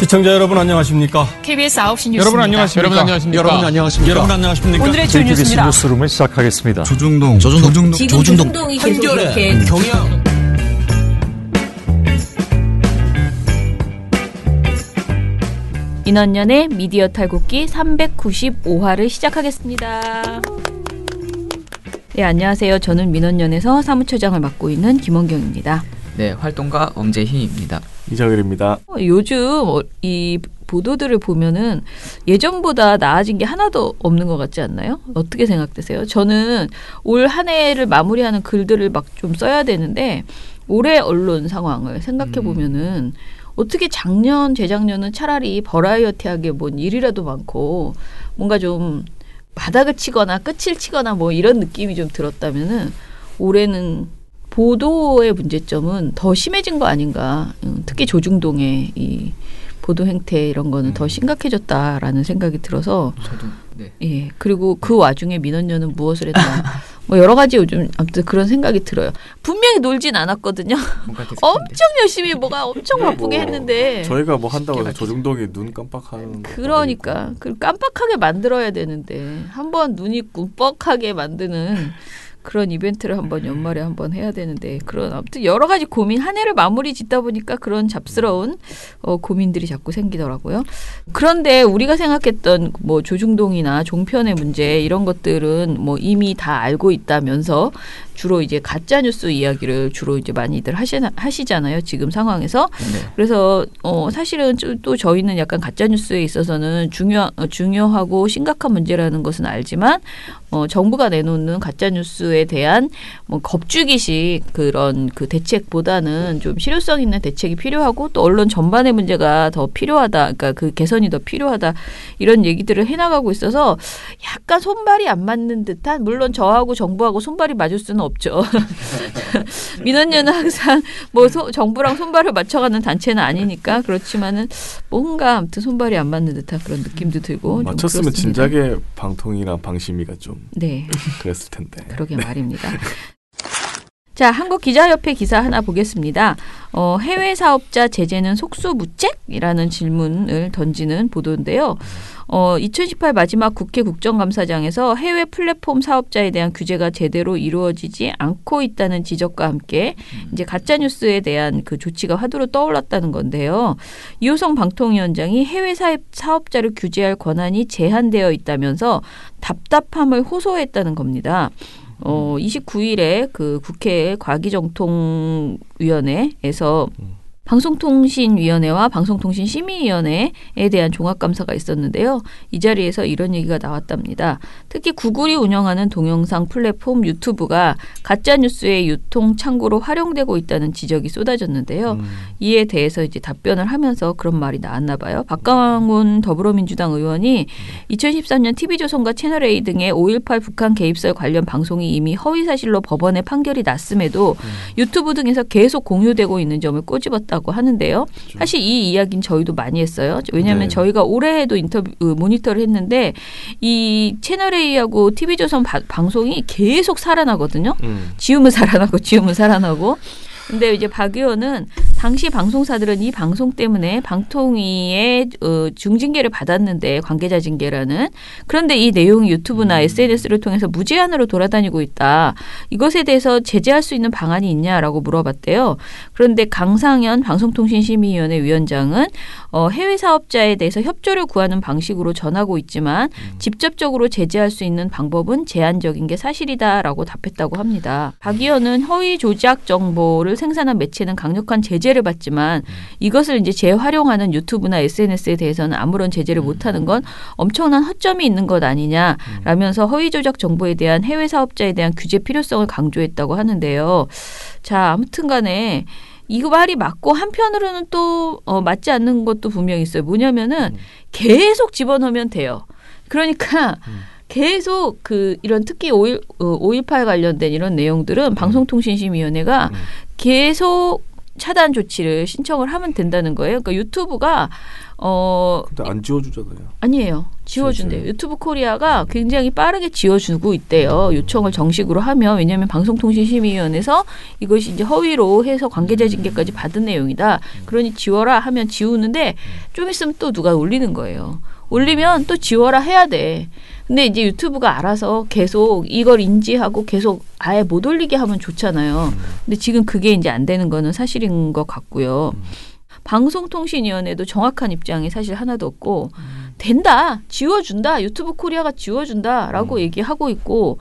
시청자 여러분 안녕하십니까? KBS 9시 뉴스입니다. 여러분 안녕하십니까? 여러분 안녕하십니까? 오늘의 주 뉴스입니다. 뉴스룸을 시작하겠습니다. 조중동 조중동이 계속 이렇게 경영. 민원연의 미디어 탈곡기 395화를 시작하겠습니다. 네, 안녕하세요. 저는 민원연에서 사무처장을 맡고 있는 김원경입니다. 네, 활동가 엄재희입니다. 이정일입니다. 요즘 이 보도들을 보면은 예전보다 나아진 게 하나도 없는 것 같지 않나요? 어떻게 생각되세요? 저는 올 한 해를 마무리하는 글들을 막 좀 써야 되는데 올해 언론 상황을 생각해 보면은 어떻게 작년, 재작년은 차라리 버라이어티하게 뭔 일이라도 많고 뭔가 좀 바닥을 치거나 끝을 치거나 뭐 이런 느낌이 좀 들었다면은 올해는 보도의 문제점은 더 심해진 거 아닌가. 특히 조중동의 이 보도 행태 이런 거는 더 심각해졌다라는 생각이 들어서 저도 네. 예. 그리고 그 와중에 민원연은 무엇을 했나. 뭐 여러 가지 요즘 아무튼 그런 생각이 들어요. 분명히 놀진 않았거든요. 엄청 열심히 뭐가 엄청 바쁘게 했는데 저희가 뭐 한다고 해서 조중동이 눈 깜빡하는 그러니까 그 깜빡하게 만들어야 되는데 한번 눈이 꿈뻑하게 만드는 그런 이벤트를 한번 연말에 한번 해야 되는데 그런 아무튼 여러 가지 고민 한 해를 마무리 짓다 보니까 그런 잡스러운 고민들이 자꾸 생기더라고요. 그런데 우리가 생각했던 뭐 조중동이나 종편의 문제 이런 것들은 뭐 이미 다 알고 있다면서 주로 이제 가짜 뉴스 이야기를 주로 이제 많이들 하시잖아요. 지금 상황에서. 네. 그래서 사실은 또 저희는 약간 가짜 뉴스에 있어서는 중요하고 심각한 문제라는 것은 알지만 정부가 내놓는 가짜 뉴스에 대한 뭐 겁주기식 그런 그 대책보다는 좀 실효성 있는 대책이 필요하고 또 언론 전반의 문제가 더 필요하다. 그러니까 그 개선이 더 필요하다. 이런 얘기들을 해나가고 있어서 약간 손발이 안 맞는 듯한 물론 저하고 정부하고 손발이 맞을 수는 없죠. 민원연은 항상 뭐 정부랑 손발을 맞춰가는 단체는 아니니까 그렇지만은 뭔가 아무튼 손발이 안 맞는 듯한 그런 느낌도 들고 맞췄으면 진작에 방통이나 방심위가 좀 네. 그랬을 텐데. 그러게 말입니다. 자, 한국기자협회 기사 하나 보겠습니다. 해외 사업자 제재는 속수무책이라는 질문을 던지는 보도인데요. 2018 마지막 국회 국정감사장에서 해외 플랫폼 사업자에 대한 규제가 제대로 이루어지지 않고 있다는 지적과 함께 이제 가짜 뉴스에 대한 그 조치가 화두로 떠올랐다는 건데요. 이호성 방통위원장이 해외 사업자를 규제할 권한이 제한되어 있다면서 답답함을 호소했다는 겁니다. 29일에 그 국회 과기정통위원회에서 방송통신위원회와 방송통신심의위원회에 대한 종합감사가 있었는데요. 이 자리에서 이런 얘기가 나왔답니다. 특히 구글이 운영하는 동영상 플랫폼 유튜브가 가짜뉴스의 유통 창구로 활용되고 있다는 지적이 쏟아졌는데요. 이에 대해서 이제 답변을 하면서 그런 말이 나왔나 봐요. 박강훈 더불어민주당 의원이 2013년 TV조선과 채널A 등의 5.18 북한 개입설 관련 방송이 이미 허위사실로 법원에 판결이 났음에도 유튜브 등에서 계속 공유되고 있는 점을 꼬집었다 고 하는데요. 사실 이 이야기는 저희도 많이 했어요. 왜냐하면 네. 저희가 올해에도 모니터를 했는데 이 채널A하고 TV조선 방송이 계속 살아나거든요. 지우면 살아나고. 근데 이제 박 의원은 당시 방송사들은 이 방송 때문에 방통위의 중징계를 받았는데 관계자 징계라는 그런데 이 내용이 유튜브나 SNS를 통해서 무제한으로 돌아다니고 있다. 이것에 대해서 제재할 수 있는 방안이 있냐라고 물어봤대요. 그런데 강상현 방송통신심의위원회 위원장은 해외 사업자에 대해서 협조를 구하는 방식으로 전하고 있지만 직접적으로 제재할 수 있는 방법은 제한적인 게 사실이다라고 답했다고 합니다. 박 의원은 허위 조작 정보를 생산한 매체는 강력한 제재를 받지만 이것을 이제 재활용하는 유튜브나 SNS에 대해서는 아무런 제재를 못하는 건 엄청난 허점이 있는 것 아니냐라면서 허위 조작 정보에 대한 해외 사업자에 대한 규제 필요성을 강조했다고 하는데요. 자, 아무튼 간에 이거 말이 맞고 한편으로는 또 맞지 않는 것도 분명히 있어요. 뭐냐면은 계속 집어넣으면 돼요. 그러니까 계속 이런 특히 5.18 관련된 이런 내용들은 방송통신심의위원회가 계속 차단 조치를 신청을 하면 된다는 거예요. 그러니까 유튜브가 근데 안 지워주잖아요. 아니에요. 지워준대요. 진짜요? 유튜브 코리아가 굉장히 빠르게 지워주고 있대요. 요청을 정식으로 하면. 왜냐하면 방송통신심의위원회에서 이것이 이제 허위로 해서 관계자 징계까지 받은 내용이다. 그러니 지워라 하면 지우는데 좀 있으면 또 누가 올리는 거예요. 올리면 또 지워라 해야 돼. 근데 이제 유튜브가 알아서 계속 이걸 인지하고 계속 아예 못 올리게 하면 좋잖아요. 근데 지금 그게 이제 안 되는 거는 사실인 것 같고요. 방송통신위원회도 정확한 입장이 사실 하나도 없고 된다, 지워준다, 유튜브 코리아가 지워준다라고 얘기하고 있고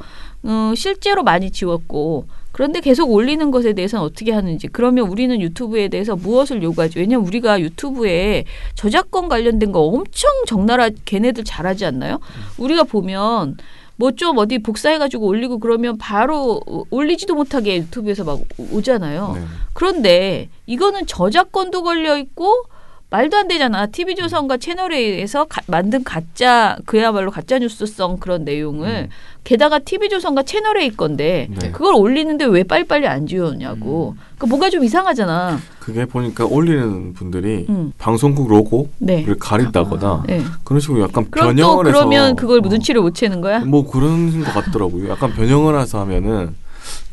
실제로 많이 지웠고 그런데 계속 올리는 것에 대해서는 어떻게 하는지 그러면 우리는 유튜브에 대해서 무엇을 요구하지? 왜냐하면 우리가 유튜브에 저작권 관련된 거 엄청 적나라 걔네들 잘하지 않나요? 우리가 보면 뭐 좀 어디 복사해가지고 올리고 그러면 바로 올리지도 못하게 유튜브에서 막 오잖아요. 네. 그런데 이거는 저작권도 걸려 있고 말도 안 되잖아. TV조선과 채널A에서 만든 가짜 그야말로 가짜뉴스성 그런 내용을 게다가 TV조선과 채널A 건데 네. 그걸 올리는데 왜 빨리빨리 안 지우냐고. 그러니까 뭔가 좀 이상하잖아. 그게 보니까 올리는 분들이 방송국 로고를 네. 가린다거나 네. 그런 식으로 약간 그럼 또 변형을 해서 그러면 그걸 눈치를 못 채는 거야? 뭐 그런 것 같더라고요. 약간 변형을 해서 하면은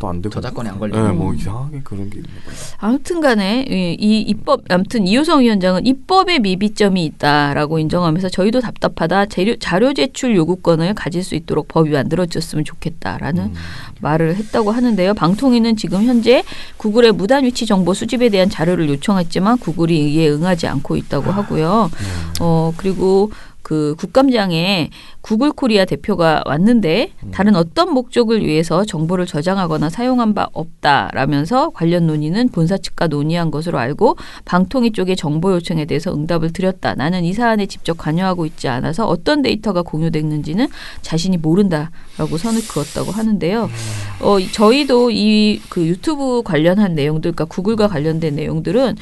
또 안 되고 저작권이 안 걸리고. 네, 뭐 이상하게 그런 게 있는 거예요. 아무튼간에 이 입법 아무튼 이효성 위원장은 입법에 미비점이 있다라고 인정하면서 저희도 답답하다. 자료 제출 요구권을 가질 수 있도록 법이 만들어졌으면 좋겠다라는 말을 했다고 하는데요. 방통위는 지금 현재 구글의 무단 위치 정보 수집에 대한 자료를 요청했지만 구글이 이에 응하지 않고 있다고 하고요. 그리고 그 국감장에 구글 코리아 대표가 왔는데 다른 어떤 목적을 위해서 정보를 저장하거나 사용한 바 없다라면서 관련 논의는 본사 측과 논의한 것으로 알고 방통위 쪽의 정보 요청에 대해서 응답을 드렸다. 나는 이 사안에 직접 관여하고 있지 않아서 어떤 데이터가 공유됐는지는 자신이 모른다라고 선을 그었다고 하는데요. 저희도 이 그 유튜브 관련한 내용들, 그러니까 구글과 관련된 내용들은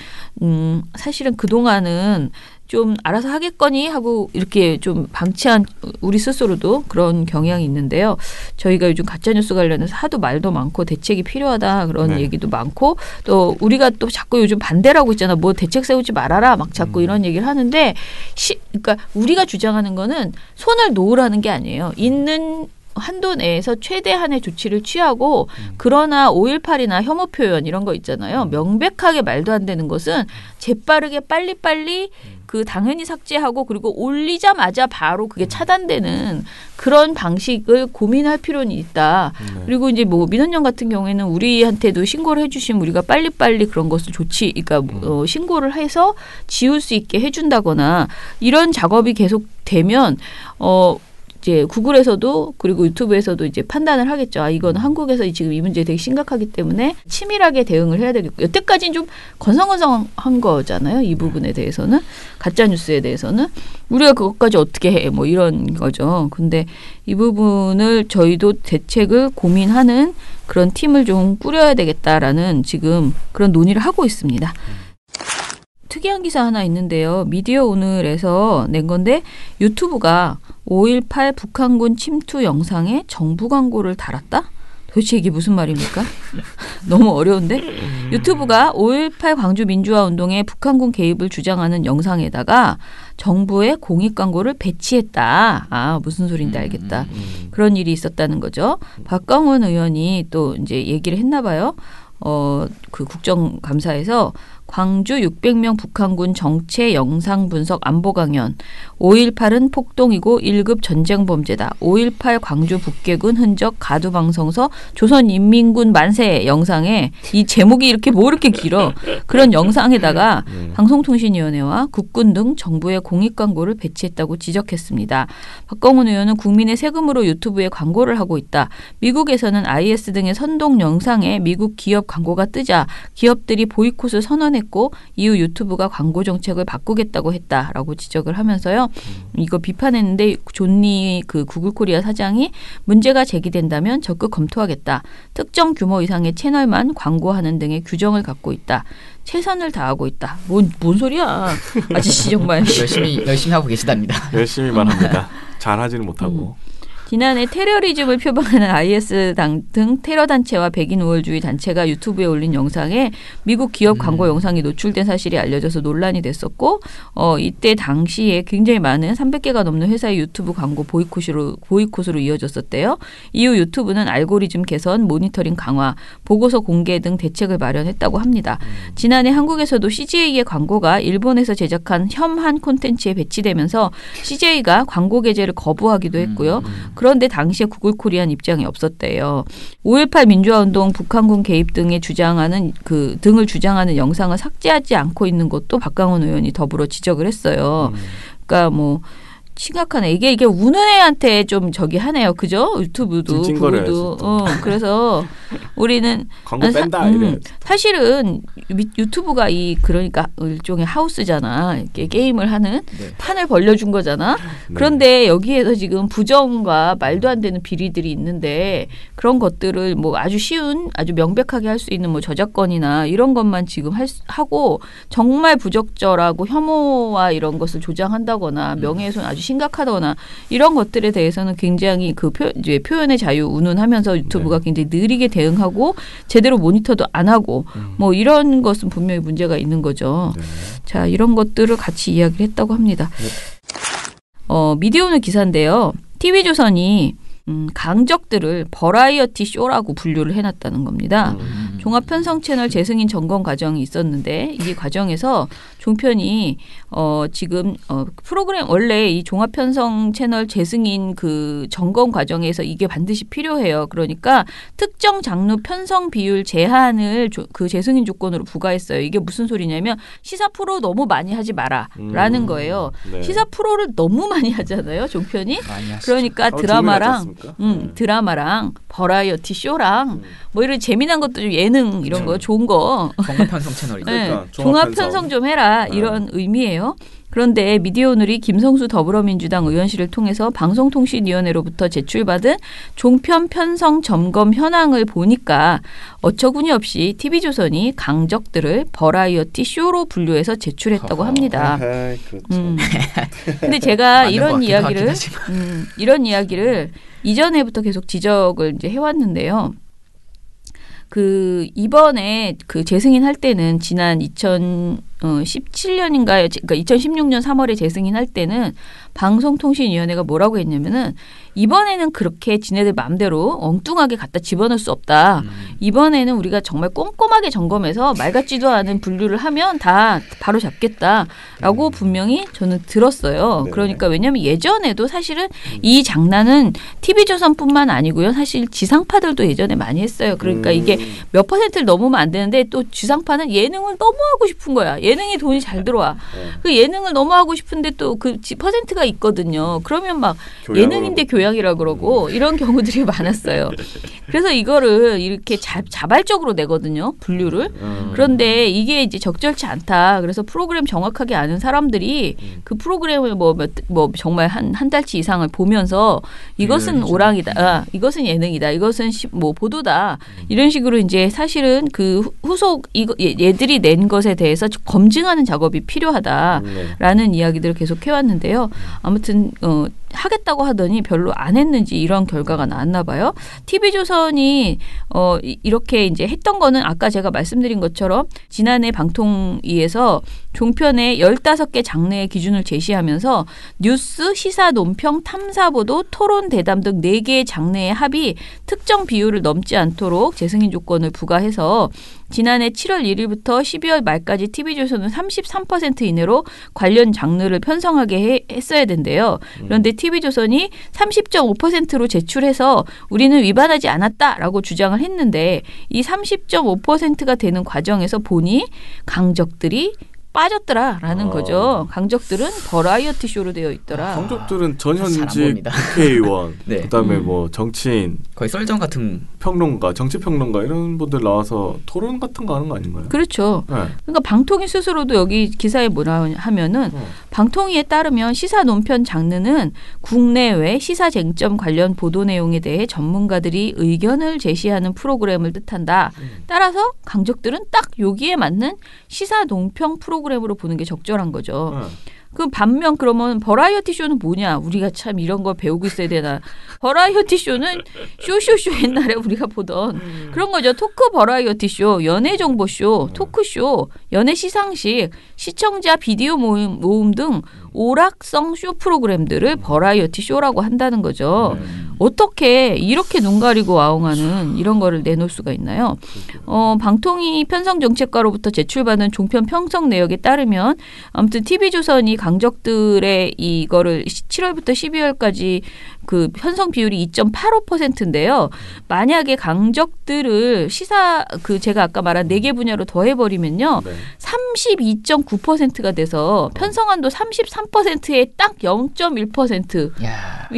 사실은 그동안은 좀 알아서 하겠거니 하고 이렇게 좀 방치한 우리 스스로도 그런 경향이 있는데요. 저희가 요즘 가짜뉴스 관련해서 하도 말도 많고 대책이 필요하다 그런 네. 얘기도 많고 또 우리가 또 자꾸 요즘 반대를 하고 있잖아. 뭐 대책 세우지 말아라 막 자꾸 이런 얘기를 하는데 그러니까 우리가 주장하는 거는 손을 놓으라는 게 아니에요. 있는 한도 내에서 최대한의 조치를 취하고 그러나 5.18이나 혐오 표현 이런 거 있잖아요. 명백하게 말도 안 되는 것은 재빠르게 빨리빨리 그 당연히 삭제하고 그리고 올리자마자 바로 그게 차단되는 그런 방식을 고민할 필요는 있다. 네. 그리고 이제 뭐 민원연 같은 경우에는 우리한테도 신고를 해주시면 우리가 빨리빨리 그런 것을 그러니까 신고를 해서 지울 수 있게 해준다거나 이런 작업이 계속 되면 이제 구글에서도 그리고 유튜브에서도 이제 판단을 하겠죠. 아, 이건 한국에서 지금 이 문제 되게 심각하기 때문에 치밀하게 대응을 해야 되겠고 여태까지는 좀 건성건성한 거잖아요. 이 부분에 대해서는 가짜 뉴스에 대해서는 우리가 그것까지 어떻게 해? 뭐 이런 거죠. 근데 이 부분을 저희도 대책을 고민하는 그런 팀을 좀 꾸려야 되겠다라는 지금 그런 논의를 하고 있습니다. 특이한 기사 하나 있는데요. 미디어 오늘에서 낸 건데 유튜브가 5.18 북한군 침투 영상에 정부 광고를 달았다? 도대체 이게 무슨 말입니까? 너무 어려운데? 유튜브가 5.18 광주 민주화운동에 북한군 개입을 주장하는 영상에다가 정부의 공익 광고를 배치했다. 아, 무슨 소린지 알겠다. 그런 일이 있었다는 거죠. 박광원 의원이 또 이제 얘기를 했나 봐요. 그 국정감사에서 광주 600명 북한군 정체 영상 분석 안보 강연 5.18은 폭동이고 1급 전쟁범죄다. 5.18 광주 북괴군 흔적 가두방성서 조선인민군 만세 영상에 이 제목이 이렇게 뭐 이렇게 길어. 그런 영상에다가 방송통신위원회와 국군 등 정부의 공익 광고를 배치했다고 지적했습니다. 박광훈 의원은 국민의 세금으로 유튜브에 광고를 하고 있다. 미국에서는 IS 등의 선동 영상에 미국 기업 광고가 뜨자 기업들이 보이콧을 선언했고 이후 유튜브가 광고 정책을 바꾸겠다고 했다라고 지적을 하면서요. 이거 비판했는데 존니 그 구글 코리아 사장이 문제가 제기된다면 적극 검토하겠다. 특정 규모 이상의 채널만 광고하는 등의 규정을 갖고 있다. 최선을 다하고 있다. 뭔 소리야. 아저씨 정말. 열심히 하고 계시답니다. 열심히만 합니다. 잘하지는 못하고. 지난해 테러리즘을 표방하는 IS 등 테러 단체와 백인 우월주의 단체가 유튜브에 올린 영상에 미국 기업 광고 영상이 노출된 사실이 알려져서 논란이 됐었고 이때 당시에 굉장히 많은 300개가 넘는 회사의 유튜브 광고 보이콧으로 이어졌었대요. 이후 유튜브는 알고리즘 개선, 모니터링 강화, 보고서 공개 등 대책을 마련했다고 합니다. 지난해 한국에서도 CJ의 광고가 일본에서 제작한 혐한 콘텐츠에 배치되면서 CJ가 광고 게재를 거부하기도 했고요. 그런데 당시에 구글 코리안 입장이 없었대요. 5.18 민주화운동 북한군 개입 등을 주장하는 영상을 삭제하지 않고 있는 것도 박강원 의원이 더불어 지적을 했어요. 그러니까 뭐 심각하네. 이게 우는 애한테 좀 저기 하네요. 그죠? 유튜브도 구글도. 그래서 우리는 광고 뺀다 이래. 사실은 유튜브가 그러니까 일종의 하우스잖아. 이렇게 게임을 하는 판을 벌려준 거잖아. 그런데 여기에서 지금 부정과 말도 안 되는 비리들이 있는데 그런 것들을 뭐 아주 쉬운 아주 명백하게 할 수 있는 뭐 저작권이나 이런 것만 지금 하고 정말 부적절하고 혐오와 이런 것을 조장한다거나 명예훼손 아주 심각하거나 이런 것들에 대해서는 굉장히 이제 표현의 자유 운운하면서 유튜브가 굉장히 느리게 대응하고 제대로 모니터도 안 하고 뭐 이런 것은 분명히 문제가 있는 거죠. 자, 이런 것들을 같이 이야기를 했다고 합니다. 미디어오늘 기사인데요. TV조선이 강적들을 버라이어티 쇼라고 분류를 해놨다는 겁니다. 종합편성 채널 재승인 점검 과정이 있었는데 이 과정에서 종편이 지금 프로그램 원래 이 종합편성 채널 재승인 그 점검 과정에서 이게 반드시 필요해요. 그러니까 특정 장르 편성 비율 제한을 그 재승인 조건으로 부과했어요. 이게 무슨 소리냐면 시사 프로 너무 많이 하지 마라라는 거예요. 네. 시사 프로를 너무 많이 하잖아요. 종편이. 그러니까 드라마랑 버라이어티 쇼랑 뭐 이런 재미난 것도 좀 예능 이런 거 좋은 거 종합편성 채널이죠. 네, 종합편성 좀 해라 이런 의미예요. 그런데 미디어오늘이 김성수 더불어민주당 의원실을 통해서 방송통신위원회로부터 제출받은 종편 편성 점검 현황을 보니까 어처구니 없이 TV조선이 강적들을 버라이어티 쇼로 분류해서 제출했다고 합니다. 근데 제가 이런 이야기를 이전에부터 계속 지적을 이제 해왔는데요. 이번에 재승인 할 때는 지난 2017년인가요? 그러니까 2016년 3월에 재승인할 때는 방송통신위원회가 뭐라고 했냐면은 이번에는 그렇게 지네들 마음대로 엉뚱하게 갖다 집어넣을 수 없다. 이번에는 우리가 정말 꼼꼼하게 점검해서 말 같지도 않은 분류를 하면 다 바로 잡겠다라고 분명히 저는 들었어요. 네. 그러니까 왜냐하면 예전에도 사실은 이 장난은 TV조선뿐만 아니고요. 사실 지상파들도 예전에 많이 했어요. 그러니까 이게 몇 퍼센트를 넘으면 안 되는데 또 지상파는 예능을 너무 하고 싶은 거야. 예능에 돈이 잘 들어와. 그 예능을 너무 하고 싶은데 또 그 퍼센트가 있거든요. 그러면 막 예능인데 교양이라 그러고 이런 경우들이 많았어요. 그래서 이거를 이렇게 자발적으로 내거든요. 분류를. 그런데 이게 이제 적절치 않다. 그래서 프로그램 정확하게 아는 사람들이 그 프로그램을 뭐 정말 한 달치 이상을 보면서 이것은 오랑이다. 이것은 예능이다. 이것은 뭐 보도다. 이런 식으로 이제 사실은 그 후속 얘들이 낸 것에 대해서 검증하는 작업이 필요하다라는 이야기들을 계속 해왔는데요. 아무튼 하겠다고 하더니 별로 안 했는지 이런 결과가 나왔나 봐요. TV조선이 이렇게 이제 했던 거는 아까 제가 말씀드린 것처럼 지난해 방통위에서 종편의 15개 장르의 기준을 제시하면서 뉴스, 시사, 논평, 탐사보도, 토론, 대담 등 4개의 장르의 합이 특정 비율을 넘지 않도록 재승인 조건을 부과해서 지난해 7월 1일부터 12월 말까지 TV조선은 33% 이내로 관련 장르를 편성하게 했어야 된대요. 그런데 TV조선이 30.5%로 제출해서 우리는 위반하지 않았다라고 주장을 했는데 이 30.5%가 되는 과정에서 보니 강적들이 빠졌더라라는 거죠. 강적들은 버라이어티 쇼로 되어 있더라. 강적들은 전현직 국회의원, 네. 그다음에 뭐 정치인, 거의 썰전 같은 평론가, 정치평론가 이런 분들 나와서 토론 같은 거 하는 거 아닌가요? 그렇죠. 네. 그러니까 방통위 스스로도 여기 기사에 뭐라 하면은 방통위에 따르면 시사 논편 장르는 국내외 시사 쟁점 관련 보도 내용에 대해 전문가들이 의견을 제시하는 프로그램을 뜻한다. 따라서 강적들은 딱 여기에 맞는 시사 논평 프로그램으로 보는 게 적절한 거죠. 그 반면 그러면 버라이어티 쇼는 뭐냐? 우리가 참 이런 걸 배우고 있어야 되나? 버라이어티 쇼는 쇼 옛날에 우리가 보던 그런 거죠. 토크 버라이어티 쇼, 연애 정보 쇼, 토크 쇼, 연애 시상식, 시청자 비디오 모음 등 오락성 쇼 프로그램들을 버라이어티 쇼라고 한다는 거죠. 어떻게 이렇게 눈 가리고 아웅하는 이런 거를 내놓을 수가 있나요? 방통위 편성정책과로부터 제출받은 종편 편성 내역에 따르면 아무튼 TV조선이 강적들의 이거를 7월부터 12월까지 그 편성 비율이 2.85%인데요. 만약에 강적들을 제가 아까 말한 4개 분야로 더해버리면요. 32.9%가 돼서 편성한도 33%에 딱 0.1% 야,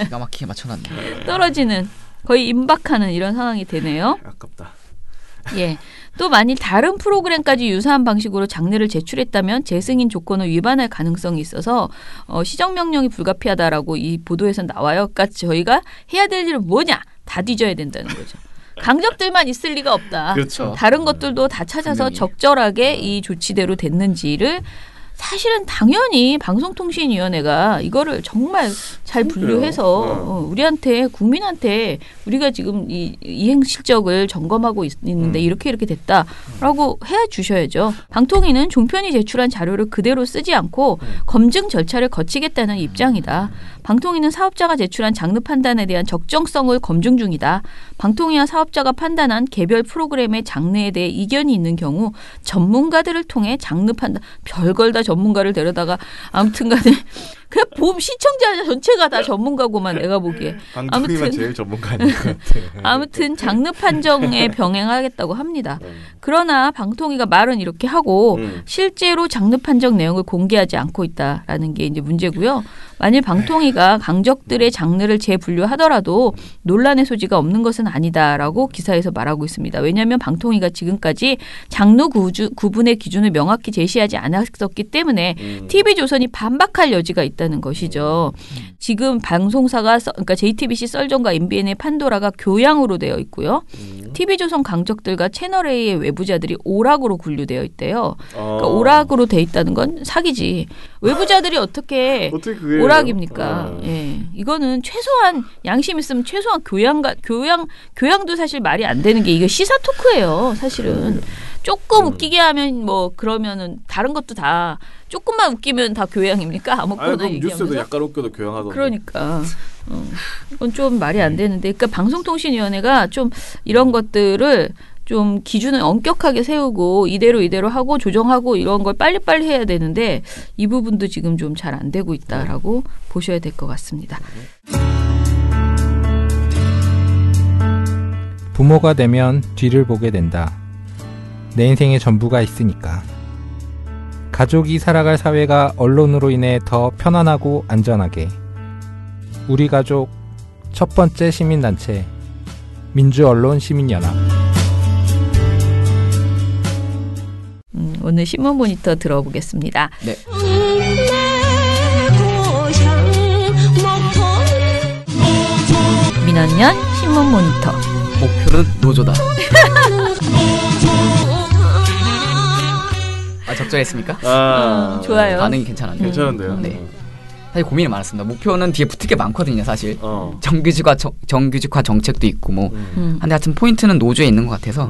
기가 막히게 맞춰놨네. 떨어지는 거의 임박하는 이런 상황이 되네요. 아깝다. 예. 또 만일 다른 프로그램까지 유사한 방식으로 장르를 제출했다면 재승인 조건을 위반할 가능성이 있어서 시정명령이 불가피하다라고 이 보도에서 나와요. 그러니까 저희가 해야 될 일은 뭐냐? 다 뒤져야 된다는 거죠. 강적들만 있을 리가 없다. 그렇죠. 다른 것들도 다 찾아서 분명히. 적절하게 이 조치대로 됐는지를 사실은 당연히 방송통신위원회가 이거를 정말 잘 분류해서 우리한테 국민한테 우리가 지금 이 이행 실적을 점검하고 있는데 이렇게 됐다라고 해 주셔야죠. 방통위는 종편이 제출한 자료를 그대로 쓰지 않고 검증 절차를 거치겠다는 입장이다. 방통위는 사업자가 제출한 장르 판단에 대한 적정성을 검증 중이다. 방통위와 사업자가 판단한 개별 프로그램의 장르에 대해 이견이 있는 경우 전문가들을 통해 장르 판단 별걸 다 전문가를 데려다가 아무튼 간에 그냥 시청자 전체가 다 전문가고만 내가 보기에. 방통위가 제일 전문가 아닌 것 같아요. 아무튼 장르 판정에 병행하겠다고 합니다. 그러나 방통위가 말은 이렇게 하고 실제로 장르 판정 내용을 공개하지 않고 있다라는 게 이제 문제고요. 만일 방통위가 강적들의 장르를 재분류하더라도 논란의 소지가 없는 것은 아니다라고 기사에서 말하고 있습니다. 왜냐하면 방통위가 지금까지 장르 구분의 기준을 명확히 제시하지 않았었기 때문에 TV조선이 반박할 여지가 있다는 것이죠. 지금 방송사가 그러니까 JTBC, 썰전과 MBN의 판도라가 교양으로 되어 있고요. TV조선 강적들과 채널A의 외부자들이 오락으로 분류되어 있대요. 그러니까 오락으로 돼 있다는 건 사기지. 외부자들이 어떻게 오락입니까? 예. 이거는 최소한 양심 있으면 최소한 교양도 사실 말이 안 되는 게 이게 시사 토크예요. 사실은. 조금 웃기게 하면 뭐 그러면은 다른 것도 다 조금만 웃기면 다 교양입니까? 아무거나 얘기하면서. 뉴스도 약간 웃겨도 교양하던데. 그러니까 이건 좀 말이 안 되는데, 그러니까 방송통신위원회가 좀 이런 것들을 좀 기준을 엄격하게 세우고 이대로 하고 조정하고 이런 걸 빨리빨리 해야 되는데 이 부분도 지금 좀 잘 안 되고 있다라고 보셔야 될 것 같습니다. 부모가 되면 뒤를 보게 된다. 내 인생의 전부가 있으니까. 가족이 살아갈 사회가 언론으로 인해 더 편안하고 안전하게. 우리 가족 첫 번째 시민단체 민주언론시민연합. 오늘 신문 모니터 들어보겠습니다. 네. 민원연 신문 모니터. 목표는 노조다. 적절했습니까? 좋아요. 반응이 괜찮았네요. 괜찮은데요. 네. 사실 고민이 많았습니다. 목표는 뒤에 붙을 게 많거든요, 사실. 정규직화 정책도 있고 뭐. 근데 하여튼 포인트는 노조에 있는 것 같아서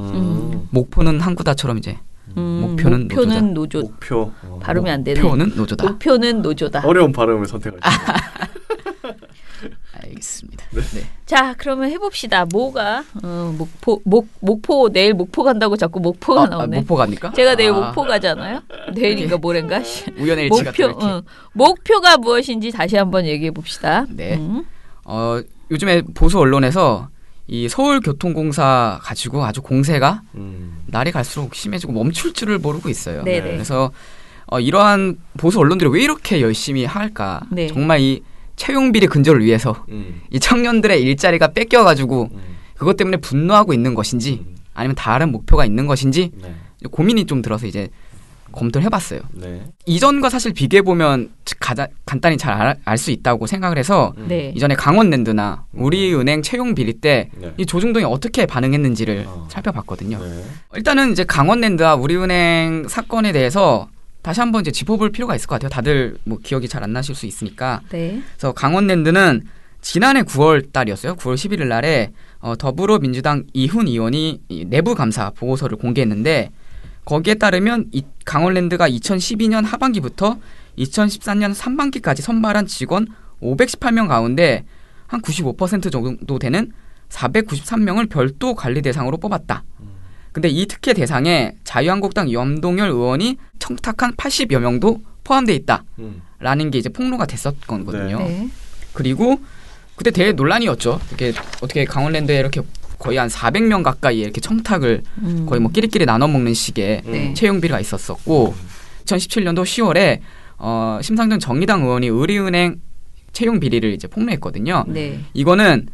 목표는 한구다처럼 이제 목표는 노조. 목표. 발음이 안 되네. 목표는 노조다. 목표는 노조다. 어려운 발음을 선택하시죠. 알겠습니다. 네. 네. 자, 그러면 해봅시다. 뭐가 목포 내일 목포 간다고 자꾸 목포가 나오네. 목포 갑니까? 제가 내일 목포 가잖아요. 내일인가 모레인가? 우연의 일치가 목표가 무엇인지 다시 한번 얘기해 봅시다. 네. 요즘에 보수 언론에서 이 서울교통공사 가지고 아주 공세가 날이 갈수록 심해지고 멈출 줄을 모르고 있어요. 네네. 그래서 이러한 보수 언론들이 왜 이렇게 열심히 할까? 네. 정말 이 채용비리 근절을 위해서 이 청년들의 일자리가 뺏겨가지고 그것 때문에 분노하고 있는 것인지 아니면 다른 목표가 있는 것인지 고민이 좀 들어서 이제 검토를 해봤어요. 네. 이전과 사실 비교해보면 간단히 잘 알 수 있다고 생각을 해서 이전에 강원랜드나 우리은행 채용 비리 때 이 조중동이 어떻게 반응했는지를 살펴봤거든요. 일단은 이제 강원랜드와 우리은행 사건에 대해서 다시 한번 이제 짚어볼 필요가 있을 것 같아요. 다들 뭐 기억이 잘 안 나실 수 있으니까. 네. 그래서 강원랜드는 지난해 9월 달이었어요. 9월 11일 날에 더불어민주당 이훈 의원이 내부 감사 보고서를 공개했는데 거기에 따르면 이 강원랜드가 2012년 하반기부터 2014년 상반기까지 선발한 직원 518명 가운데 한 95% 정도 되는 493명을 별도 관리 대상으로 뽑았다. 근데 이 특혜 대상에 자유한국당 염동열 의원이 청탁한 80여 명도 포함되어 있다라는 게 이제 폭로가 됐었거든요. 네. 그리고 그때 되게 논란이었죠. 이렇게 어떻게 강원랜드에 이렇게 거의 한 400명 가까이 이렇게 청탁을 거의 뭐 끼리끼리 나눠 먹는 식의 채용 비리가 있었었고 2017년도 10월에 심상정 정의당 의원이 우리은행 채용 비리를 이제 폭로했거든요. 네. 이거는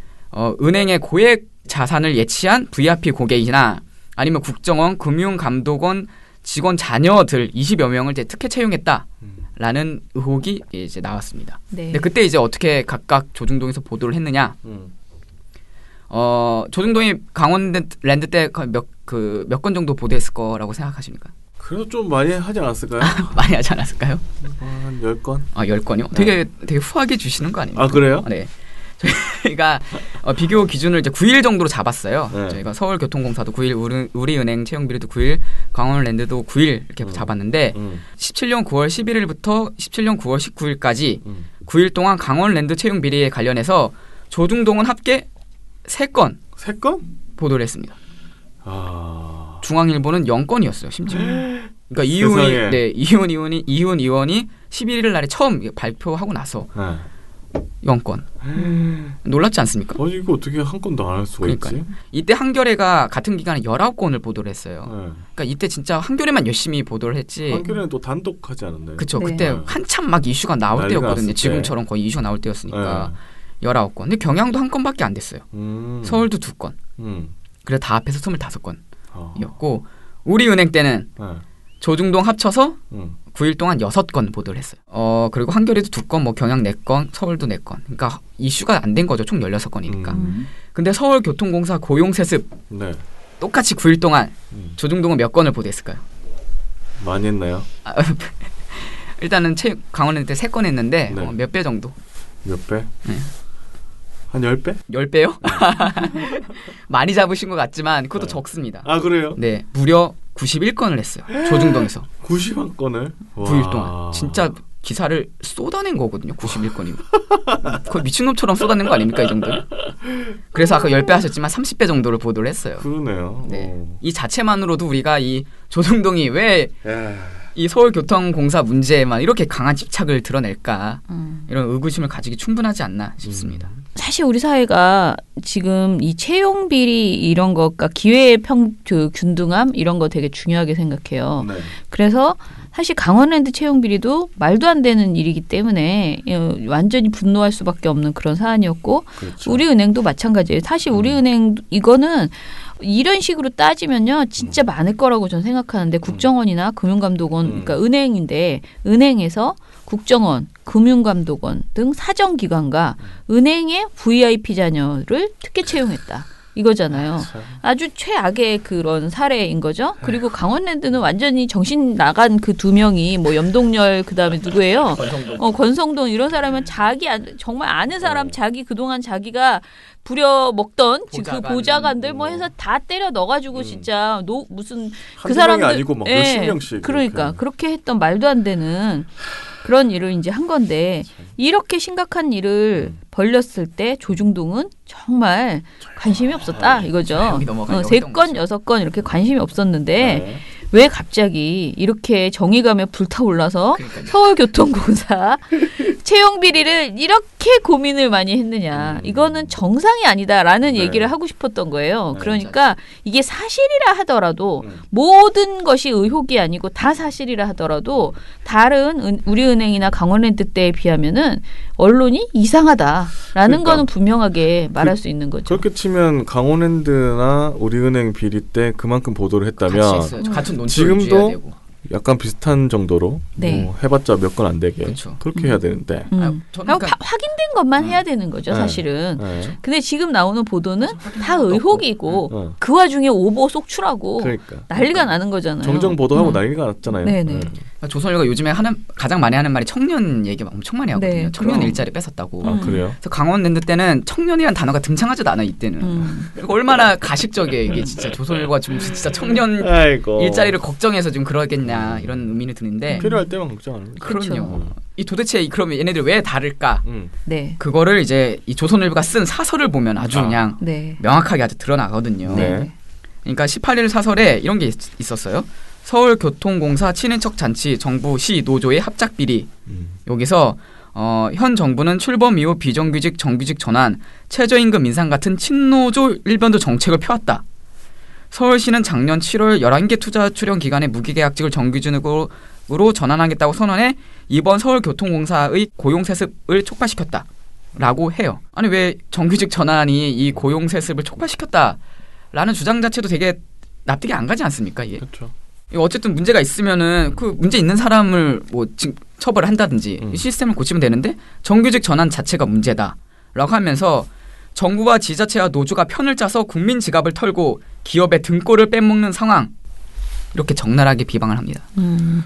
은행의 고액 자산을 예치한 VIP 고객이나 아니면 국정원, 금융감독원 직원 자녀들 20여 명을 이제 특혜 채용했다라는 의혹이 이제 나왔습니다. 네. 근데 그때 이제 어떻게 각각 조중동에서 보도를 했느냐? 조중동이 강원랜드 때 몇 건 정도 보도했을 거라고 생각하십니까? 그래도 좀 많이 하지 않았을까요? 많이 하지 않았을까요? 한 10건? 아, 10건이요? 되게 후하게 주시는 거 아닙니까? 아, 그래요? 네. 저희가 비교 기준을 이제 9일 정도로 잡았어요. 네. 저희가 서울교통공사도 9일, 우리은행 채용비리도 9일, 강원랜드도 9일 이렇게 잡았는데 17년 9월 11일부터 17년 9월 19일까지 9일 동안 강원랜드 채용비리에 관련해서 조중동은 합계 3건 3건? 보도를 했습니다. 중앙일보는 0건이었어요. 심지어. 그러니까 이훈 의원이 11일 날에 처음 발표하고 나서 0건. 놀랍지 않습니까? 이거 어떻게 한 건도 안 할 수가 있지? 이때 한겨레가 같은 기간에 19건을 보도를 했어요. 그러니까 이때 진짜 한겨레만 열심히 보도를 했지. 한겨레는 또 단독 하지 않았나요? 그렇죠. 그때 한참 막 이슈가 나올 때였거든요. 지금처럼 거의 이슈가 나올 때였으니까. 19건. 근데 경향도 한 건밖에 안 됐어요. 서울도 2건. 그래서 다 합해서 25건이었고 우리은행 때는 조중동 합쳐서 9일 동안 6건 보도를 했어요. 그리고 한겨레도 2건, 뭐 경향 4건, 서울도 4건. 그러니까 이슈가 안 된 거죠. 총 16건이니까. 근데 서울교통공사 고용세습 똑같이 9일 동안 조중동은 몇 건을 보도했을까요? 많이 했나요? 일단은 강원랜드 때 3건 했는데 몇 배 정도? 몇 배? 네. 한 10배? 10배요? 많이 잡으신 것 같지만 그것도 적습니다. 아, 그래요? 네. 무려 91건을 했어요. 조중동에서. 91건을? 9일 동안. 진짜 기사를 쏟아낸 거거든요. 91건이면. 거의 미친놈처럼 쏟아낸 거 아닙니까? 이 정도는? 그래서 아까 10배 하셨지만 30배 정도를 보도를 했어요. 그러네요. 네. 이 자체만으로도 우리가 이 조중동이 왜 이 서울교통공사 문제에만 이렇게 강한 집착을 드러낼까 이런 의구심을 가지기 충분하지 않나 싶습니다. 사실 우리 사회가 지금 이 채용 비리 이런 것과 기회의 균등함 이런 거 되게 중요하게 생각해요. 네. 그래서 사실 강원랜드 채용 비리도 말도 안 되는 일이기 때문에 완전히 분노할 수밖에 없는 그런 사안이었고 그렇죠. 우리은행도 마찬가지예요. 사실 우리은행 이거는 이런 식으로 따지면요 진짜 많을 거라고 저는 생각하는데 국정원이나 금융감독원 그러니까 은행인데 은행에서 국정원, 금융감독원 등 사정기관과 은행의 VIP 자녀를 특혜 채용했다. 이거잖아요. 아주 최악의 그런 사례인 거죠. 그리고 강원랜드는 완전히 정신 나간 그 2명이 뭐 염동열 그다음에 누구예요? 권성동 이런 사람은 자기 정말 아는 사람 자기 그동안 자기가 부려먹던 그 보좌관들 뭐 해서 다 때려 넣어가지고 진짜 무슨 그 사람들 아니고 막 몇십 명씩 그러니까 그렇게 했던 말도 안 되는 그런 일을 이제 한 건데 이렇게 심각한 일을 벌렸을 때 조중동은 정말 관심이 없었다 이거죠. 3건, 6건 이렇게 관심이 없었는데 왜 갑자기 이렇게 정의감에 불타올라서 서울교통공사 채용 비리를 이렇게 고민을 많이 했느냐. 이거는 정상이 아니다라는 얘기를 하고 싶었던 거예요. 그러니까 이게 사실이라 하더라도 모든 것이 의혹이 아니고 다 사실이라 하더라도 다른 우리은행이나 강원랜드 때에 비하면은 언론이 이상하다라는 그러니까, 거는 분명하게 말할 수 있는 거죠. 그렇게 치면 강원랜드나 우리은행 비리 때 그만큼 보도를 했다면 같은 지금도 약간 비슷한 정도로 뭐 해봤자 몇 건 안 되게 그렇게 해야 되는데 그러니까 확인된 것만 해야 되는 거죠 사실은. 근데 지금 나오는 보도는 다 의혹이고 그 와중에 오보 속출하고 난리가 나는 거잖아요. 정정 보도하고 난리가 났잖아요. 네네. 조선일보가 요즘에 가장 많이 하는 말이 청년 얘기 엄청 많이 하거든요. 네, 청년 일자리 뺏었다고. 아, 그래요? 그래서 강원랜드 때는 청년이라는 단어가 등장하지도 않아 이때는. 얼마나 가식적이에요 이게 진짜. 조선일보가 좀 진짜 청년 아이고. 일자리를 걱정해서 좀 그러겠냐 이런 의미는 드는데. 필요할 때만 걱정하는 거죠. 그럼요. 이 도대체 그러면 얘네들 왜 다를까? 네. 그거를 이제 이 조선일보가 쓴 사설을 보면 아주 그냥 네. 명확하게 아주 드러나거든요. 네. 그러니까 18일 사설에 이런 게 있었어요. 서울교통공사 친인척 잔치 정부 시 노조의 합작 비리. 여기서 현 정부는 출범 이후 비정규직 정규직 전환, 최저임금 인상 같은 친노조 일변도 정책을 펴왔다. 서울시는 작년 7월 11개 투자 출연 기관의 무기계약직을 정규직으로 전환하겠다고 선언해 이번 서울교통공사의 고용세습을 촉발시켰다. 라고 해요. 아니 왜 정규직 전환이 이 고용세습을 촉발시켰다라는 주장 자체도 되게 납득이 안 가지 않습니까? 이게. 그렇죠. 어쨌든 문제가 있으면은 그 문제 있는 사람을 뭐 처벌을 한다든지 시스템을 고치면 되는데 정규직 전환 자체가 문제다라고 하면서 정부와 지자체와 노조가 편을 짜서 국민 지갑을 털고 기업의 등골을 빼먹는 상황 이렇게 적나라하게 비방을 합니다.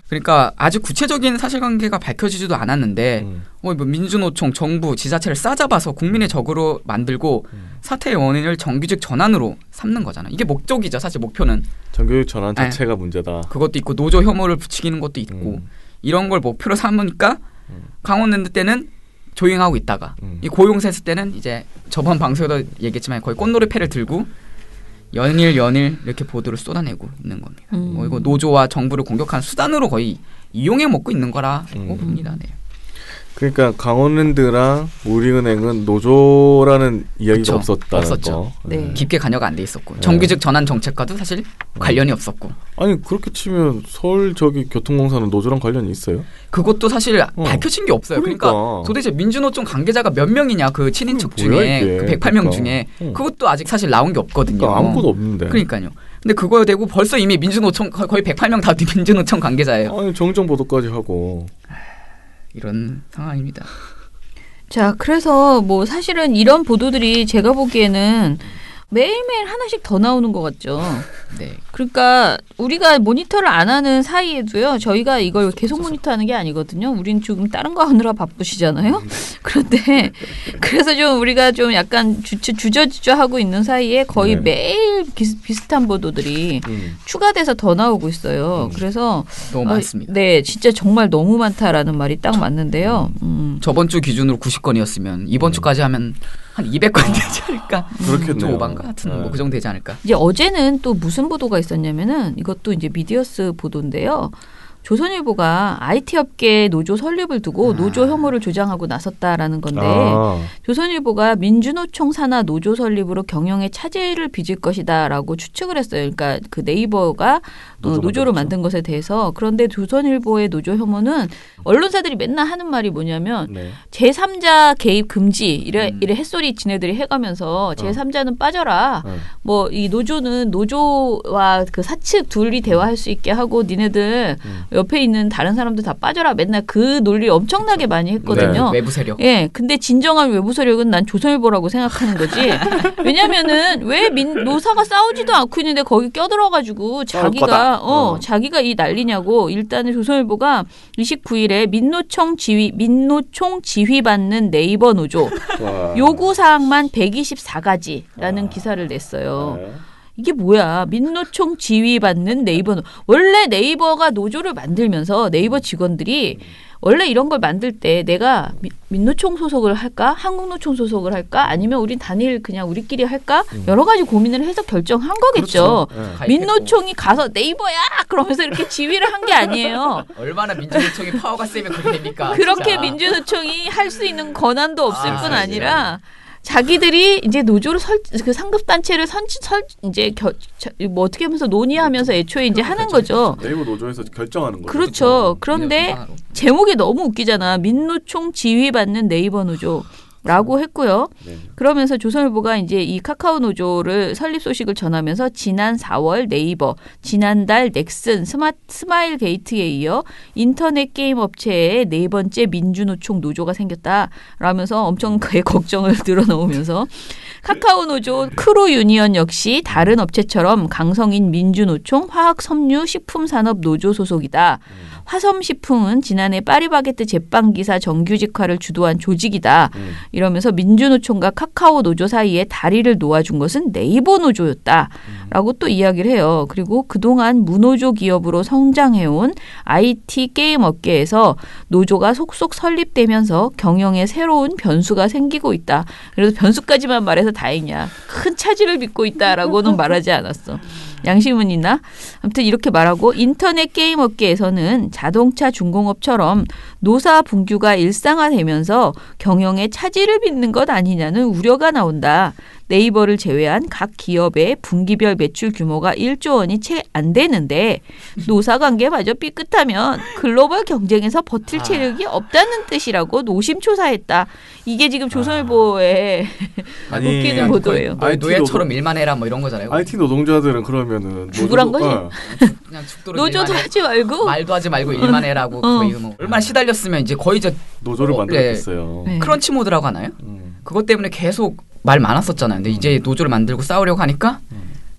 그러니까 아주 구체적인 사실관계가 밝혀지지도 않았는데 뭐 민주노총, 정부, 지자체를 싸잡아서 국민의 적으로 만들고 사태의 원인을 정규직 전환으로 삼는 거잖아요. 이게 목적이죠. 사실 목표는. 정규직 전환 자체가 문제다. 그것도 있고 노조 혐오를 부추기는 것도 있고 이런 걸 목표로 삼으니까 강원랜드 때는 조용하고 있다가 이 고용세습 때는 이제 저번 방송에도 얘기했지만 거의 꽃놀이패를 들고 연일 이렇게 보도를 쏟아내고 있는 겁니다. 이거 노조와 정부를 공격하는 수단으로 거의 이용해 먹고 있는 거라고 봅니다. 네. 그러니까 강원랜드랑 우리은행은 노조라는 이야기가 없었다는 거. 네. 깊게 관여가 안 돼 있었고 정규직 전환 정책과도 사실 관련이 없었고. 아니 그렇게 치면 서울 교통공사는 노조랑 관련이 있어요? 그것도 사실 밝혀진 게 없어요. 그러니까 도대체 민주노총 관계자가 몇 명이냐 그 친인척 중에 그 108명 중에 그것도 아직 사실 나온 게 없거든요. 그러니까 아무것도 없는데. 그러니까요. 근데 그거에 대고 벌써 이미 민주노총 거의 108명 다 민주노총 관계자예요. 아니 정정 보도까지 하고. 이런 상황입니다. 자, 그래서 뭐 사실은 이런 보도들이 제가 보기에는 매일매일 하나씩 더 나오는 것 같죠. 네. 그러니까 우리가 모니터를 안 하는 사이에도요. 저희가 이걸 계속 모니터하는 게 아니거든요. 우린 지금 다른 거 하느라 바쁘시잖아요. 그런데 그래서 좀 우리가 좀 약간 주저주저하고 있는 사이에 거의 매일 비슷한 보도들이 추가돼서 더 나오고 있어요. 그래서 너무 많습니다. 네, 진짜 정말 너무 많다라는 말이 딱 맞는데요. 저번 주 기준으로 90건이었으면 이번 주까지 하면 한 200건 되지 않을까? 그렇겠네요. 5반가 같은 뭐 그 정도 되지 않을까? 이제 어제는 또 무슨 보도가 있었냐면은 이것도 이제 미디어스 보도인데요. 조선일보가 IT 업계 노조 설립을 두고 노조 혐오를 조장하고 나섰다라는 건데 조선일보가 민주노총 산하 노조 설립으로 경영에 차질을 빚을 것이다라고 추측을 했어요. 그러니까 그 네이버가 노조를 만든 것에 대해서. 그런데 조선일보의 노조 혐오는 언론사들이 맨날 하는 말이 뭐냐면 제3자 개입 금지 이래 햇소리 지네들이 해가면서 제3자는 빠져라. 뭐 이 노조는 노조와 그 사측 둘이 대화할 수 있게 하고 니네들 옆에 있는 다른 사람들 다 빠져라. 맨날 그 논리 엄청나게 많이 했거든요. 외부 세력. 예. 근데 진정한 외부 세력은 난 조선일보라고 생각하는 거지. 왜냐면은 왜 노사가 싸우지도 않고 있는데 거기 껴들어가지고 자기가 이 난리냐고. 일단은 조선일보가 29일에 민노총 지휘받는 네이버 노조 요구사항만 124가지라는 기사를 냈어요. 이게 뭐야? 민노총 지휘받는 네이버 원래 네이버가 노조를 만들면서 네이버 직원들이 원래 이런 걸 만들 때 내가 민노총 소속을 할까? 한국노총 소속을 할까? 아니면 우린 단일 그냥 우리끼리 할까? 여러 가지 고민을 해서 결정한 거겠죠. 그렇죠. 민노총이 가서 네이버야! 그러면서 이렇게 지휘를 한 게 아니에요. 얼마나 민주노총이 파워가 세면 그렇게 됩니까? 그렇게 진짜. 민주노총이 할 수 있는 권한도 없을 뿐 아니라 자기들이 이제 노조를 그 상급 단체를 뭐 어떻게 하면서 논의하면서 애초에 이제 하는 거죠. 네이버 노조에서 결정하는 거죠. 그렇죠. 그런데 제목이 너무 웃기잖아. 민노총 지휘받는 네이버 노조. 라고 했고요. 네. 그러면서 조선일보가 이제 이 카카오 노조를 설립 소식을 전하면서 지난 4월 네이버, 지난달 넥슨, 스마일 게이트에 이어 인터넷 게임 업체에 네 번째 민주노총 노조가 생겼다라면서 엄청 걱정을 늘어놓으면서 카카오 노조 크루 유니언 역시 다른 업체처럼 강성인 민주노총 화학섬유식품산업 노조 소속이다. 화섬식품은 지난해 파리바게뜨 제빵기사 정규직화를 주도한 조직이다. 이러면서 민주노총과 카카오 노조 사이에 다리를 놓아준 것은 네이버 노조였다. 라고 또 이야기를 해요. 그리고 그동안 무노조 기업으로 성장해온 IT 게임 업계에서 노조가 속속 설립되면서 경영에 새로운 변수가 생기고 있다. 그래서 변수까지만 말해서 다행이야. 큰 차질을 빚고 있다라고는 말하지 않았어. 양심은 있나? 아무튼 이렇게 말하고 인터넷 게임 업계에서는 자동차 중공업처럼 노사 분규가 일상화되면서 경영에 차질을 빚는 것 아니냐는 우려가 나온다. 네이버를 제외한 각 기업의 분기별 매출 규모가 1조 원이 채 안 되는데 노사관계마저 삐끗하면 글로벌 경쟁에서 버틸 체력이 없다는 뜻이라고 노심초사했다. 이게 지금 조선일보의 웃기는 보도예요. 노예처럼 일만 해라 뭐 이런 거잖아요. IT 노동자들은 그러면은 죽으란 거지? 그냥 죽도록 노조도 하지 말고 말도 하지 말고 일만 해라고 거의 뭐 얼마나 시달렸으면 이제 거의 이제 노조를 만들었겠어요. 네. 크런치 모드라고 하나요? 그것 때문에 계속 말 많았었잖아요. 근데 이제 노조를 만들고 싸우려고 하니까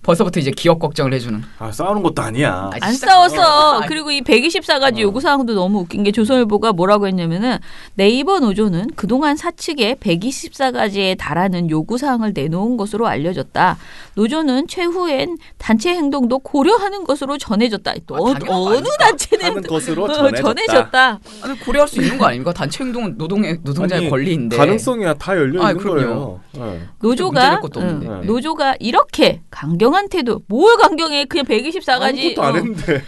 벌써부터 이제 기업 걱정을 해주는. 싸우는 것도 아니야. 안 싸웠어. 그리고 이 124가지 요구사항도 너무 웃긴 게 조선일보가 뭐라고 했냐면은 네이버 노조는 그동안 사측에 124가지에 달하는 요구사항을 내놓은 것으로 알려졌다. 노조는 최후엔 단체 행동도 고려하는 것으로 전해졌다. 어느 단체는 하는 것으로 전해졌다. 아니, 고려할 수 있는 거 아닙니까? 단체 행동은 노동자의 권리인데. 가능성이야 다 열려 있는 거예요. 네. 노조가 이렇게 강경한 태도, 뭘 강경해? 그냥 124가지 아무것도 안 했는데.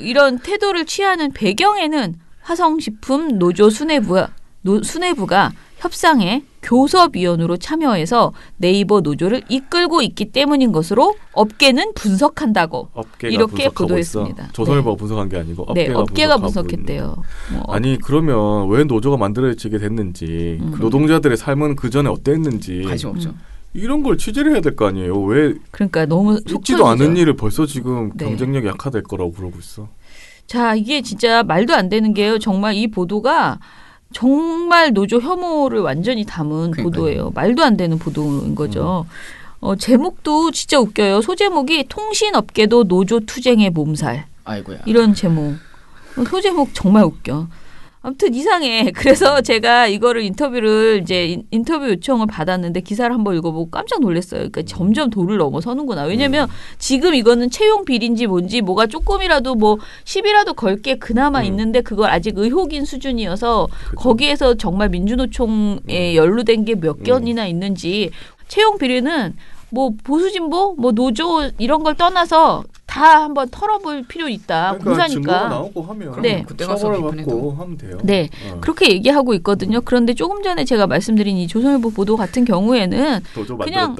이런 태도를 취하는 배경에는 화성식품 노조 수뇌부가 협상에 교섭위원으로 참여해서 네이버 노조를 이끌고 있기 때문인 것으로 업계는 분석한다고 이렇게 보도했습니다. 조선일보가 분석한 게 아니고 업계가 분석했대요. 아니 그러면 왜 노조가 만들어지게 됐는지 노동자들의 삶은 그 전에 어땠는지 관심 없죠. 이런 걸 취재를 해야 될 거 아니에요. 왜 그러니까 너무 있지도 않은 일을 벌써 지금 경쟁력이 약화될 거라고 그러고 있어. 자, 이게 진짜 말도 안 되는 게요. 정말 이 보도가 정말 노조 혐오를 완전히 담은 보도예요. 말도 안 되는 보도인 거죠. 제목도 진짜 웃겨요. 소제목이 통신업계도 노조 투쟁의 몸살. 아이고야. 이런 제목. 소제목 정말 웃겨. 아무튼 이상해. 그래서 제가 이거를 인터뷰 요청을 받았는데 기사를 한번 읽어보고 깜짝 놀랐어요. 그러니까 점점 도를 넘어서는구나. 왜냐면 지금 이거는 채용 비리인지 뭔지 뭐가 조금이라도 뭐 10이라도 걸 게 그나마 있는데 그걸 아직 의혹인 수준이어서 거기에서 정말 민주노총에 연루된 게 몇 건이나 있는지 채용 비리는 뭐 보수진보, 뭐 노조 이런 걸 떠나서 다 한번 털어볼 필요 있다. 그러니까 공사니까. 증거가 나오고 하면 그때 가서 비판해도 하면 돼요. 네, 그렇게 얘기하고 있거든요. 그런데 조금 전에 제가 말씀드린 이 조선일보 보도 같은 경우에는 그냥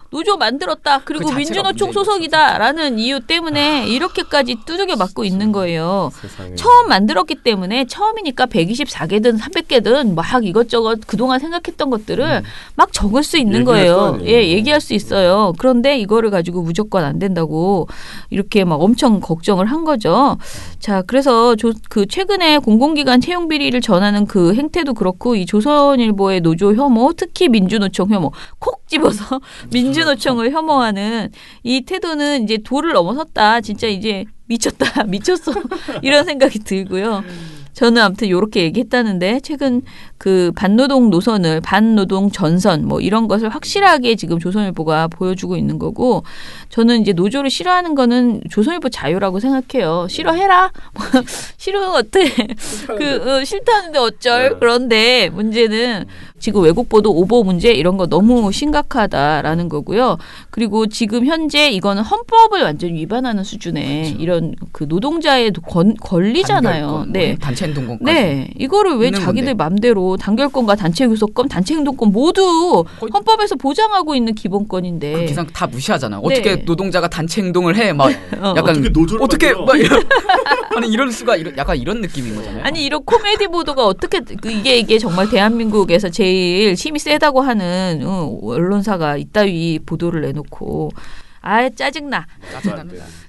노조 만들었다. 그리고 그 민주노총 소속이다라는 이유 때문에 이렇게까지 두들겨 맞고 있는 거예요. 세상에. 처음 만들었기 때문에 처음이니까 124개든 300개든 막 이것저것 그동안 생각했던 것들을 막 적을 수 있는 거예요. 예, 얘기할 수 있어요. 그런데 이거를 가지고 무조건 안 된다고 이렇게 막 엄청 걱정을 한 거죠. 자, 그래서 최근에 공공기관 채용 비리를 전하는 그 행태도 그렇고 이 조선일보의 노조 혐오, 특히 민주노총 혐오, 콕 집어서 민주노총을 혐오하는 이 태도는 이제 도를 넘어섰다. 진짜 이제 미쳤어. 이런 생각이 들고요. 저는 아무튼 이렇게 얘기했다는데 최근 그 반노동 노선을 반노동 전선 뭐 이런 것을 확실하게 지금 조선일보가 보여주고 있는 거고 저는 이제 노조를 싫어하는 거는 조선일보 자유라고 생각해요. 싫어해라. 싫으면 어때? 싫다는데 어쩔? 그런데 문제는 지금 외국 보도 오보 문제 이런 거 너무 심각하다라는 거고요. 그리고 지금 현재 이거는 헌법을 완전히 위반하는 수준의 그렇죠. 이런 그 노동자의 권리잖아요. 네. 단체 행동권까지. 네. 이거를 왜 자기들 맘대로 단결권과 단체 교섭권, 단체 행동권 모두 헌법에서 보장하고 있는 기본권인데. 그 기상 다 무시하잖아. 네. 어떻게 노동자가 단체 행동을 해? 막 약간 어떻게 노조를 어떻게 막 아니 이럴 수가 약간 이런 느낌인 거잖아요. 아니 이런 코미디 보도가 어떻게 이게 정말 대한민국에서 제일 힘이 세다고 하는 언론사가 이따위 보도를 내놓고 짜증나.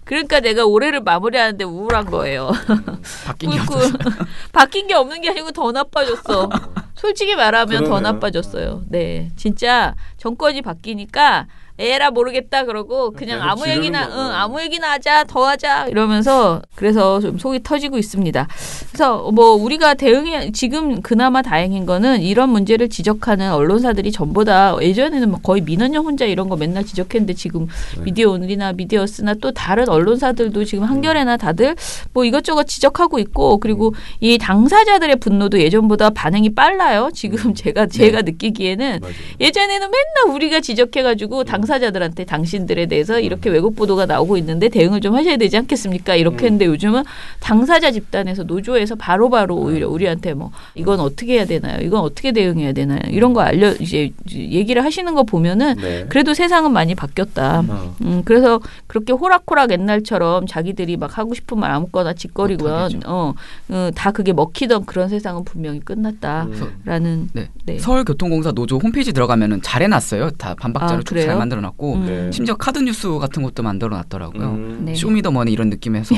그러니까 내가 올해를 마무리하는데 우울한 거예요. 바뀐 게 없는 게 아니고 더 나빠졌어. 솔직히 말하면 더 나빠졌어요. 네, 진짜 정권이 바뀌니까 에라 모르겠다 그러고 그냥 아무 얘기나 하자 더 하자 이러면서 그래서 좀 속이 터지고 있습니다. 그래서 뭐 우리가 지금 그나마 다행인 거는 이런 문제를 지적하는 언론사들이 전부 다 예전에는 거의 민원연 혼자 이런 거 맨날 지적했는데 지금 미디어오늘이나 미디어스나 또 다른 언론사들도 지금 한겨레나 다들 뭐 이것저것 지적하고 있고 그리고 이 당사자들의 분노도 예전보다 반응이 빨라요. 지금 제가 느끼기에는 예전에는 맨날 우리가 지적해가지고 당사자들한테 당신들에 대해서 이렇게 왜곡 보도가 나오고 있는데 대응을 좀 하셔야 되지 않겠습니까? 이렇게 했는데 요즘은 당사자 집단에서 노조에서 바로바로 오히려 우리한테 뭐 이건 어떻게 해야 되나요? 이건 어떻게 대응해야 되나요? 이런 거 이제 얘기를 하시는 거 보면은 그래도 세상은 많이 바뀌었다. 그래서 그렇게 호락호락 옛날처럼 자기들이 막 하고 싶은 말 아무거나 짓거리고요. 다 그게 먹히던 그런 세상은 분명히 끝났다라는. 서울교통공사 노조 홈페이지 들어가면은 잘 해놨어요. 다 반박자로 쭉 잘 만들어놨고 심지어 카드 뉴스 같은 것도 만들어놨더라고요. 쇼미더머니 이런 느낌에서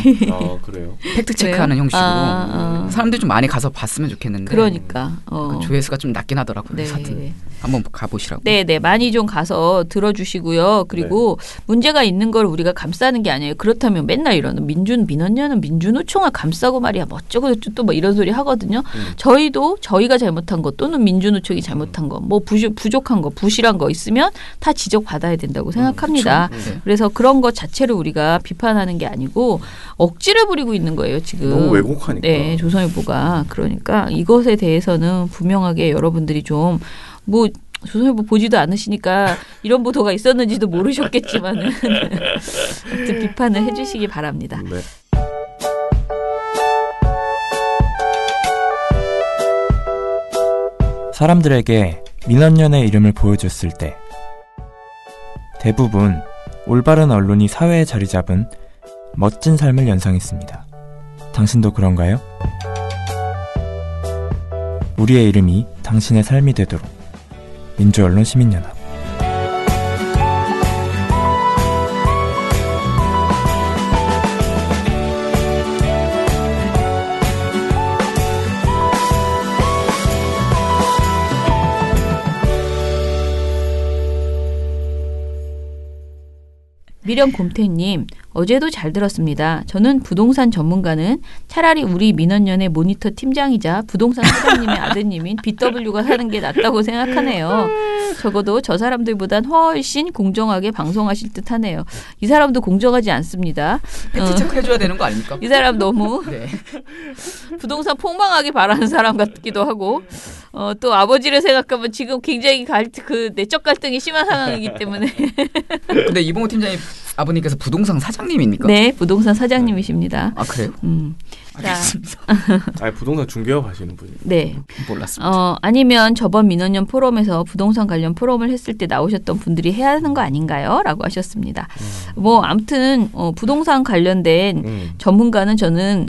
그래요? 팩트 체크하는 형식으로 사람들이 좀 많이 가서 봤으면 좋겠는데. 그러니까 조회수가 좀 낮긴 하더라고요. 하여튼 한번 가보시라고. 네네, 많이 좀 가서 들어주시고요. 그리고 문제가 있는 걸 우리가 감싸는 게 아니에요. 그렇다면 맨날 이러는 민원연은 민주노총을 감싸고 말이야 뭐 어쩌고 저쩌고 또 뭐 이런 소리 하거든요. 저희가 잘못한 것 또는 민주노총이 잘못한 거, 뭐 부족한 거, 부실한 거 있으면 다 지적받아야 된다고 생각합니다. 그래서 그런 것 자체를 우리가 비판하는 게 아니고 억지를 부리고 있는 거예요. 지금. 너무 왜곡하니까. 네, 조선일보가. 그러니까 이것에 대해서는 분명하게 여러분들이 좀 뭐 조선일보 보지도 않으시니까 이런 보도가 있었는지도 모르셨겠지만은 하여튼 비판을 해주시기 바랍니다. 네. 사람들에게 민원연의 이름을 보여줬을 때 대부분 올바른 언론이 사회에 자리 잡은 멋진 삶을 연상했습니다. 당신도 그런가요? 우리의 이름이 당신의 삶이 되도록 민주언론 시민연합. 미령곰태님, 어제도 잘 들었습니다. 저는 부동산 전문가는 차라리 우리 민원연의 모니터 팀장이자 부동산 사장님의 아드님인 BW가 사는 게 낫다고 생각하네요. 적어도 저 사람들보단 훨씬 공정하게 방송하실 듯 하네요. 이 사람도 공정하지 않습니다. 팩트 체크해줘야 되는 거 아닙니까? 이 사람 너무 부동산 폭망하기 바라는 사람 같기도 하고 또 아버지를 생각하면 지금 굉장히 내적 갈등이 심한 상황이기 때문에. 근데 이봉호 팀장님 아버님께서 부동산 사장님입니까? 네, 부동산 사장님이십니다. 아, 그래요? 알겠습니다. 부동산 중개업 하시는 분이요? 네. 몰랐습니다. 아니면 저번 민원연 포럼에서 부동산 관련 포럼을 했을 때 나오셨던 분들이 해야 하는 거 아닌가요? 라고 하셨습니다. 뭐 아무튼 부동산 관련된 전문가는 저는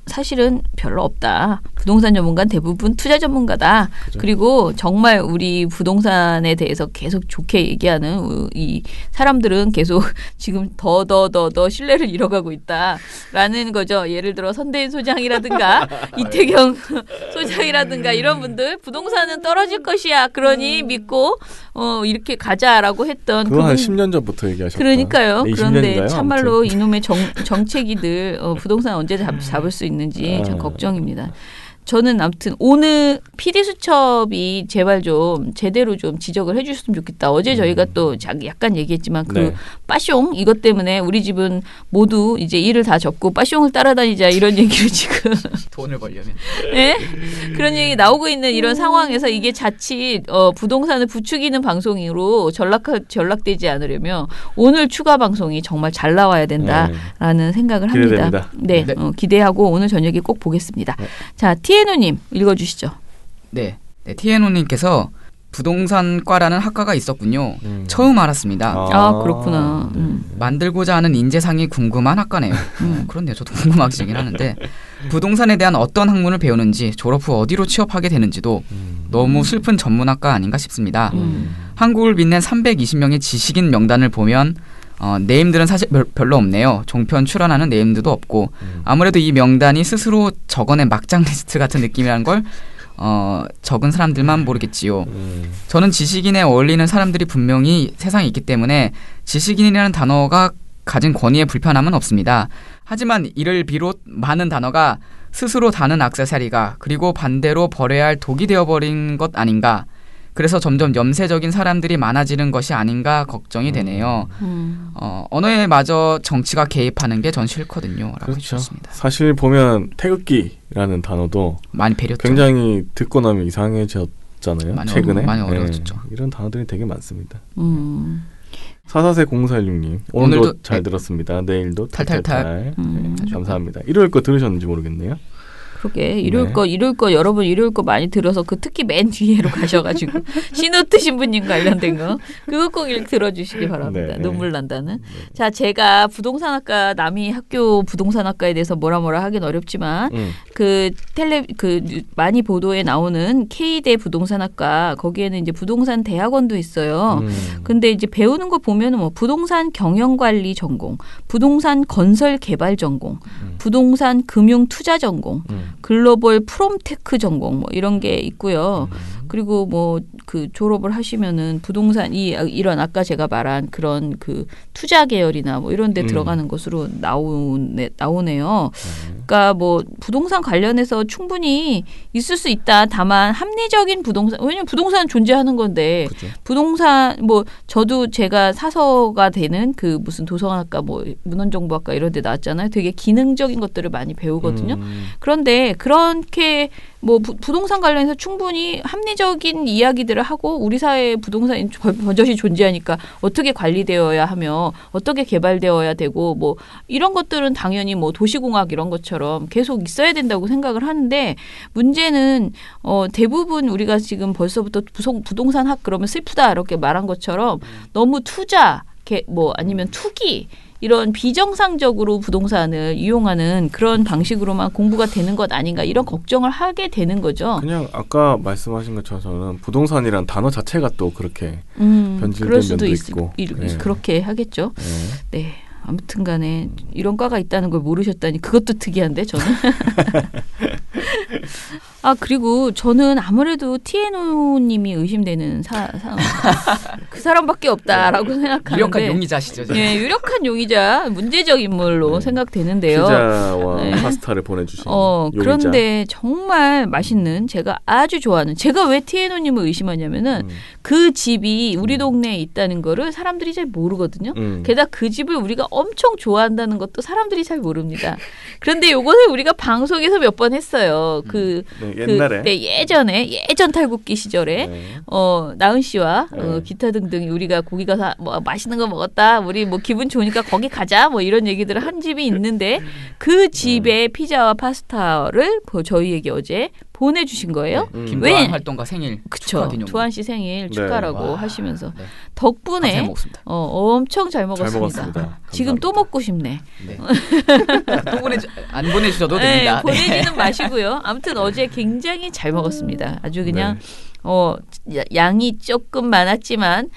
사실은 별로 없다. 부동산 전문가는 대부분 투자 전문가다. 그죠? 그리고 정말 우리 부동산에 대해서 계속 좋게 얘기하는 이 사람들은 계속 지금 더 신뢰를 잃어가고 있다라는 거죠. 예를 들어 선대인 소장이라든가 이태경 소장이라든가 이런 분들 부동산은 떨어질 것이야. 그러니 믿고 이렇게 가자라고 했던 그거 한 10년 전부터 얘기하셨다. 그러니까 그런데 참말로 아무튼. 이놈의 정책이들 부동산 언제 잡을 수 있는지 참 걱정입니다. 저는 아무튼 오늘 PD수첩이 제발 좀 제대로 좀 지적을 해주셨으면 좋겠다. 어제 저희가 또 약간 얘기했지만 빠숑 이것 때문에 우리 집은 모두 이제 일을 다 접고 빠숑을 따라다니자 이런 얘기를 지금 돈을 벌려면 네? 그런 얘기 나오고 있는 이런 상황에서 이게 자칫 부동산을 부추기는 방송으로 전락되지 않으려면 오늘 추가 방송이 정말 잘 나와야 된다라는 생각을 합니다. 기대됩니다. 네, 기대하고 오늘 저녁에 꼭 보겠습니다. 자, 티에노님 읽어주시죠. 네, 티에노님께서 부동산과라는 학과가 있었군요. 처음 알았습니다. 그렇구나. 만들고자 하는 인재상이 궁금한 학과네요. 그런데요. 저도 궁금하긴 하는데 부동산에 대한 어떤 학문을 배우는지 졸업 후 어디로 취업하게 되는지도 너무 슬픈 전문학과 아닌가 싶습니다. 한국을 빛낸 320명의 지식인 명단을 보면 네임들은 사실 별로 없네요. 종편 출연하는 네임들도 없고 아무래도 이 명단이 스스로 적어낸 막장 리스트 같은 느낌이라는 걸 적은 사람들만 모르겠지요. 저는 지식인에 어울리는 사람들이 분명히 세상에 있기 때문에 지식인이라는 단어가 가진 권위의 불편함은 없습니다. 하지만 이를 비롯 많은 단어가 스스로 다는 액세서리가 그리고 반대로 버려야 할 독이 되어버린 것 아닌가. 그래서 점점 염세적인 사람들이 많아지는 것이 아닌가 걱정이 되네요. 언어에 마저 정치가 개입하는 게 전 싫거든요. 라고 그렇죠. 해주셨습니다. 사실 보면 태극기라는 단어도 많이 배렸죠. 굉장히 듣고 나면 이상해졌잖아요. 최근에. 많이 어려워졌죠. 이런 단어들이 되게 많습니다. 4440416님 오늘도 잘 들었습니다. 내일도 탈탈탈. 감사합니다. 일요일 거 들으셨는지 모르겠네요. 그러게 일요일 거 여러분 일요일 거 많이 들어서 그 특히 맨 뒤에로 가셔가지고 신호트 신부님 관련된 거 그거 꼭 들어주시기 바랍니다. 눈물 난다는. 자, 제가 부동산학과 남이 학교 부동산학과에 대해서 뭐라 하긴 어렵지만 그 많이 보도에 나오는 K대 부동산학과 거기에는 이제 부동산 대학원도 있어요. 근데 이제 배우는 거 보면은 뭐 부동산 경영관리 전공, 부동산 건설 개발 전공, 부동산 금융 투자 전공. 글로벌 프롬테크 전공 뭐 이런 게 있고요. 그리고 뭐 그 졸업을 하시면은 부동산 이런 아까 제가 말한 그런 그 투자 계열이나 뭐 이런 데 들어가는 것으로 나오네요. 그러니까 뭐 부동산 관련해서 충분히 있을 수 있다. 다만 합리적인 부동산 왜냐면 부동산은 존재하는 건데 그렇죠. 부동산 뭐 저도 제가 사서가 되는 그 무슨 도서관학과 뭐 문헌정보학과 이런 데 나왔잖아요. 되게 기능적인 것들을 많이 배우거든요. 그런데 그렇게 뭐 부동산 관련해서 충분히 합리적인 이야기들을 하고 우리 사회에 부동산이 버젓이 존재하니까 어떻게 관리되어야 하며 어떻게 개발되어야 되고 뭐 이런 것들은 당연히 뭐 도시공학 이런 것처럼 계속 있어야 된다고 생각을 하는데 문제는 대부분 우리가 지금 벌써부터 부동산학 그러면 슬프다 이렇게 말한 것처럼 너무 투자 뭐 아니면 투기 이런 비정상적으로 부동산을 이용하는 그런 방식으로만 공부가 되는 것 아닌가 이런 걱정을 하게 되는 거죠. 그냥 아까 말씀하신 것처럼 저는 부동산이란 단어 자체가 또 그렇게 변질된 면도 있고 그렇게 하겠죠. 네. 아무튼 간에 이런 과가 있다는 걸 모르셨다니 그것도 특이한데 저는. 그리고 저는 아무래도 TNO님이 의심되는 그 사람밖에 없다라고 생각하는데 유력한 용의자시죠. 네, 유력한 용의자, 문제적 인물로 생각되는데요. 피자와 파스타를 보내주신 용의자. 그런데 정말 맛있는 제가 아주 좋아하는 제가 왜 TNO님을 의심하냐면은 그 집이 우리 동네에 있다는 거를 사람들이 잘 모르거든요. 게다가 그 집을 우리가 엄청 좋아한다는 것도 사람들이 잘 모릅니다. 그런데 요것을 우리가 방송에서 몇 번 했어요. 옛날에 예전 탈곡기 시절에 나은 씨와 기타 등등 우리가 거기 가서 뭐 맛있는 거 먹었다. 우리 뭐 기분 좋으니까 거기 가자. 뭐 이런 얘기들을 한 집이 있는데 그 집의 피자와 파스타를 저희에게 어제 보내주신 거예요. 김두한 활동가 생일 그쵸. 두한 씨 생일 축하라고 하시면서 덕분에 엄청 잘 먹었습니다. 지금 또 먹고 싶네. 또 안 보내주셔도 됩니다. 보내지는 마시고요. 아무튼 어제 굉장히 잘 먹었습니다. 아주 그냥 양이 조금 많았지만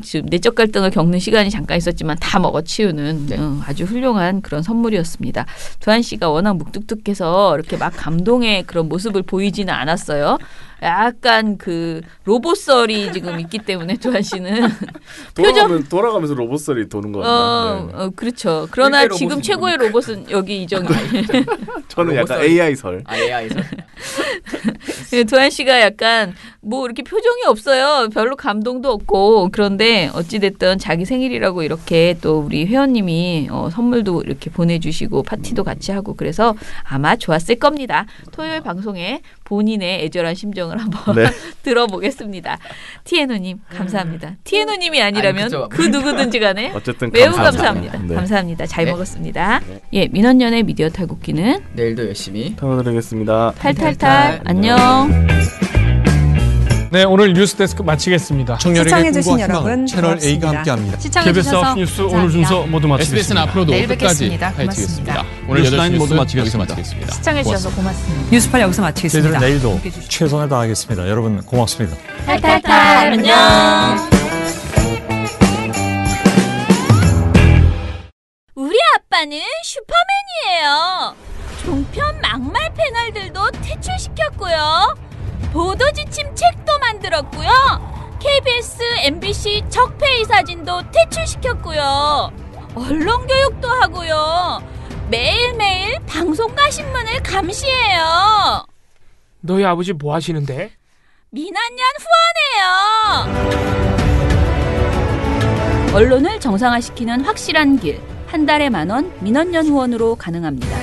지금 내적 갈등을 겪는 시간이 잠깐 있었지만 다 먹어치우는 아주 훌륭한 그런 선물이었습니다. 두한 씨가 워낙 묵뚝뚝해서 이렇게 막 감동의 그런 모습을 보이지는 않았어요. 약간 그 로봇설이 지금 있기 때문에 두한 씨는 돌아가면서 로봇설이 도는 거 같아요. 그렇죠. 그러나 지금 최고의 로봇은 여기 이정희. 저는 약간 AI설. AI설. 두한 씨가 약간 뭐 이렇게 표정이 없어요. 별로 감동도 없고 그런데 어찌됐든 자기 생일이라고 이렇게 또 우리 회원님이 선물도 이렇게 보내주시고 파티도 같이 하고 그래서 아마 좋았을 겁니다. 토요일 방송에 본인의 애절한 심정을 한번 들어보겠습니다. TNO님 감사합니다. TNO님이 아니라면 그 누구든지 간에 어쨌든 매우 감사합니다. 감사합니다. 잘 먹었습니다. 예, 민원연의 미디어 탈곡기는 내일도 열심히 털어드리겠습니다. 탈탈탈 안녕. 네, 오늘 뉴스데스크 마치겠습니다. 청년에게 꿈과 희망을 채널 A가 함께합니다. KBS 뉴스 오늘 순서 모두 마치겠습니다. SBS는 앞으로도 끝까지 파헤치겠습니다. 오늘 8시 모두 마치겠습니다. 시청해주셔서 고맙습니다. 뉴스팔 여기서 마치겠습니다. 저희들은 내일도 최선을 다하겠습니다. 여러분 고맙습니다. 탈탈탈 안녕. 우리 아빠는 슈퍼맨이에요. 종편 막말 패널들도 퇴출시켰고요. 보도지침 책도 만들었고요. KBS, MBC 적폐의 사진도 퇴출시켰고요. 언론교육도 하고요. 매일매일 방송과 신문을 감시해요. 너희 아버지 뭐 하시는데? 민원연 후원해요. 언론을 정상화시키는 확실한 길. 한 달에 10,000원 민원연 후원으로 가능합니다.